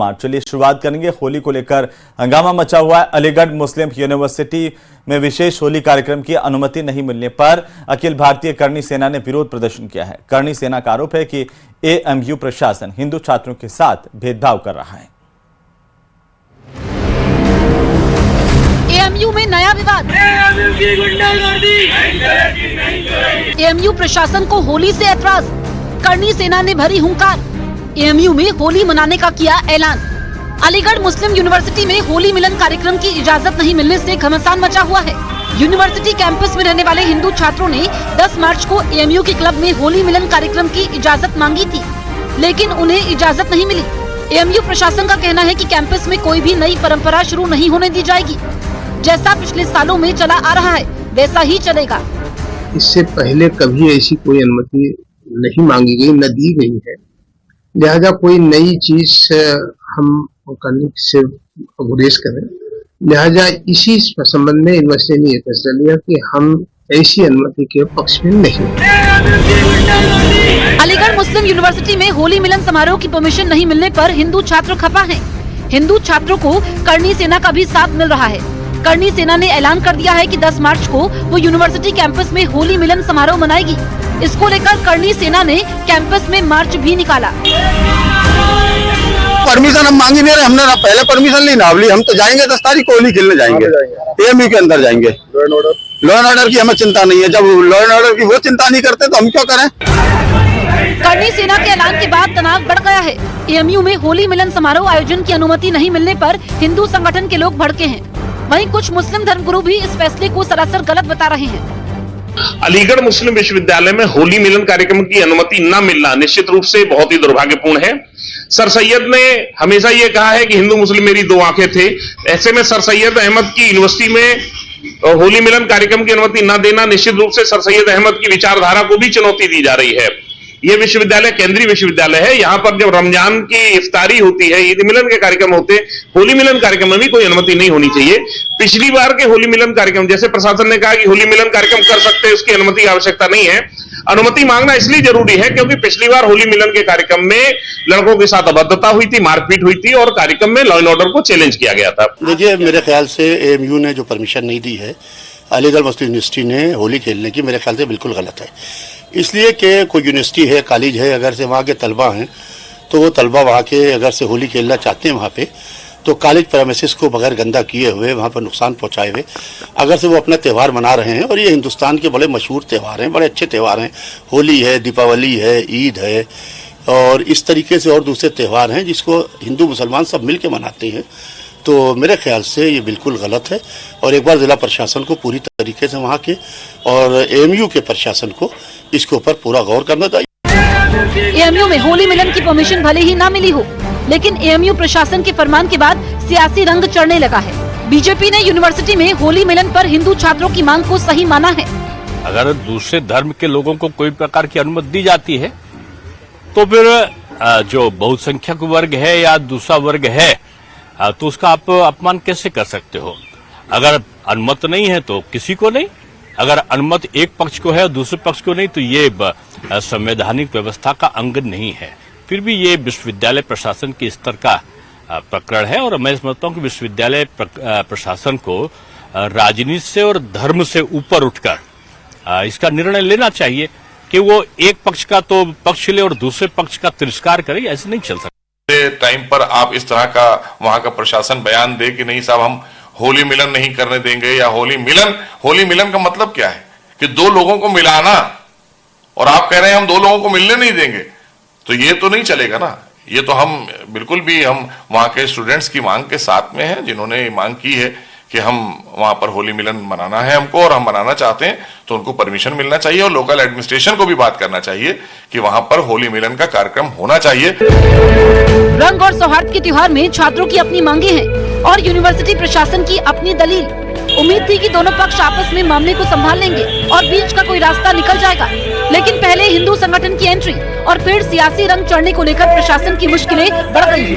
मार्च। चलिए शुरुआत करेंगे। होली को लेकर हंगामा मचा हुआ है। अलीगढ़ मुस्लिम यूनिवर्सिटी में विशेष होली कार्यक्रम की अनुमति नहीं मिलने पर अखिल भारतीय करणी सेना ने विरोध प्रदर्शन किया है। करणी सेना का आरोप है कि एएमयू प्रशासन हिंदू छात्रों के साथ भेदभाव कर रहा है। एएमयू में नया विवाद। एएमयू प्रशासन को होली से ऐतराज। करणी सेना ने भरी हुंकार। एएमयू में होली मनाने का किया ऐलान। अलीगढ़ मुस्लिम यूनिवर्सिटी में होली मिलन कार्यक्रम की इजाजत नहीं मिलने से घमासान मचा हुआ है। यूनिवर्सिटी कैंपस में रहने वाले हिंदू छात्रों ने 10 मार्च को एएमयू के क्लब में होली मिलन कार्यक्रम की इजाजत मांगी थी, लेकिन उन्हें इजाजत नहीं मिली। एएमयू प्रशासन का कहना है कि कैंपस में कोई भी नई परंपरा शुरू नहीं होने दी जाएगी। जैसा पिछले सालों में चला आ रहा है वैसा ही चलेगा। इससे पहले कभी ऐसी कोई अनुमति नहीं मांगी गई, न दी गई है। लिहाजा कोई नई चीज हम करने से गुरेज करें। लिहाजा इसी संबंध में यूनिवर्सिटी ने यह फैसला लिया कि हम ऐसी अनुमति के पक्ष में नहीं। अलीगढ़ मुस्लिम यूनिवर्सिटी में होली मिलन समारोह की परमिशन नहीं मिलने पर हिंदू छात्र खफा हैं। हिंदू छात्रों को करणी सेना का भी साथ मिल रहा है। करणी सेना ने ऐलान कर दिया है कि 10 मार्च को वो यूनिवर्सिटी कैंपस में होली मिलन समारोह मनाएगी। इसको लेकर करणी सेना ने कैंपस में मार्च भी निकाला। परमिशन हम मांगी नहीं रहे, हमने ना पहले परमिशन ली ना ली। हम तो जाएंगे 10 तारीख को होली खेलने जाएंगे, एएमयू के अंदर जाएंगे। लॉ एंड ऑर्डर की हमें चिंता नहीं है। जब लॉ एंड ऑर्डर की वो चिंता नहीं करते तो हम क्यों करें। करणी सेना के ऐलान के बाद तनाव बढ़ गया है। एएमयू में होली मिलन समारोह आयोजन की अनुमति नहीं मिलने पर हिंदू संगठन के लोग भड़के हैं। वहीं कुछ मुस्लिम धर्मगुरु भी इस फैसले को सरासर गलत बता रहे हैं। अलीगढ़ मुस्लिम विश्वविद्यालय में होली मिलन कार्यक्रम की अनुमति न मिलना निश्चित रूप से बहुत ही दुर्भाग्यपूर्ण है। सर सैयद ने हमेशा ये कहा है कि हिंदू मुस्लिम मेरी दो आंखें थे। ऐसे में सर सैयद अहमद की यूनिवर्सिटी में होली मिलन कार्यक्रम की अनुमति न देना निश्चित रूप से सर सैयद अहमद की विचारधारा को भी चुनौती दी जा रही है। यह विश्वविद्यालय केंद्रीय विश्वविद्यालय है। यहाँ पर जब रमजान की इफ्तारी होती है, ईद मिलन के कार्यक्रम होते हैं, होली मिलन कार्यक्रम में भी कोई अनुमति नहीं होनी चाहिए। पिछली बार के होली मिलन कार्यक्रम जैसे प्रशासन ने कहा कि होली मिलन कार्यक्रम कर सकते हैं, उसकी अनुमति की आवश्यकता नहीं है। अनुमति मांगना इसलिए जरूरी है क्योंकि पिछली बार होली मिलन के कार्यक्रम में लड़कों के साथ अभद्रता हुई थी, मारपीट हुई थी और कार्यक्रम में लॉ एंड ऑर्डर को चैलेंज किया गया था। देखिए, मेरे ख्याल से एएमयू ने जो परमिशन नहीं दी है अलीगढ़ मुस्लिम यूनिवर्सिटी ने होली खेलने की, मेरे ख्याल से बिल्कुल गलत है। इसलिए कि कोई यूनिवर्सिटी है, कॉलेज है, अगर से वहाँ के तलबा हैं तो वो तलबा वहाँ के अगर से होली खेलना चाहते हैं वहाँ पे, तो कॉलेज प्रेमिसेस को बगैर गंदा किए हुए, वहाँ पर नुकसान पहुँचाए हुए अगर से वो अपना त्यौहार मना रहे हैं, और ये हिंदुस्तान के बड़े मशहूर त्यौहार हैं, बड़े अच्छे त्यौहार हैं। होली है, दीपावली है, ईद है और इस तरीके से और दूसरे त्यौहार हैं जिसको हिंदू मुसलमान सब मिल के मनाते हैं। तो मेरे ख्याल से ये बिल्कुल गलत है और एक बार जिला प्रशासन को पूरी तरीके से वहाँ के और एएमयू के प्रशासन को इसके ऊपर पूरा गौर करना चाहिए। एएमयू में होली मिलन की परमिशन भले ही ना मिली हो, लेकिन एएमयू प्रशासन के फरमान के बाद सियासी रंग चढ़ने लगा है। बीजेपी ने यूनिवर्सिटी में होली मिलन पर हिंदू छात्रों की मांग को सही माना है। अगर दूसरे धर्म के लोगों को कोई प्रकार की अनुमति दी जाती है तो फिर जो बहुसंख्यक वर्ग है या दूसरा वर्ग है तो उसका आप अपमान कैसे कर सकते हो। अगर अनुमति नहीं है तो किसी को नहीं, अगर अनुमति एक पक्ष को है और दूसरे पक्ष को नहीं तो ये संवैधानिक व्यवस्था का अंग नहीं है। फिर भी ये विश्वविद्यालय प्रशासन के स्तर का प्रकरण है और मैं समझता हूँ कि विश्वविद्यालय प्रशासन को राजनीति से और धर्म से ऊपर उठकर इसका निर्णय लेना चाहिए कि वो एक पक्ष का तो पक्ष ले और दूसरे पक्ष का तिरस्कार करे। ऐसे नहीं चल सकता। टाइम पर आप इस तरह का वहां का प्रशासन बयान दे कि नहीं साहब हम होली मिलन नहीं करने देंगे, या होली मिलन का मतलब क्या है कि दो लोगों को मिलाना, और आप कह रहे हैं हम दो लोगों को मिलने नहीं देंगे, तो ये तो नहीं चलेगा ना। ये तो हम बिल्कुल भी हम वहां के स्टूडेंट्स की मांग के साथ में हैं जिन्होंने मांग की है कि हम वहां पर होली मिलन मनाना है हमको, और हम मनाना चाहते हैं तो उनको परमिशन मिलना चाहिए और लोकल एडमिनिस्ट्रेशन को भी बात करना चाहिए कि वहां पर होली मिलन का कार्यक्रम होना चाहिए। रंग और सौहार्द के त्योहार में छात्रों की अपनी मांगे हैं और यूनिवर्सिटी प्रशासन की अपनी दलील। उम्मीद थी कि दोनों पक्ष आपस में मामले को संभाल लेंगे और बीच का कोई रास्ता निकल जाएगा, लेकिन पहले हिंदू संगठन की एंट्री और फिर सियासी रंग चढ़ने को लेकर प्रशासन की मुश्किलें बढ़ गई।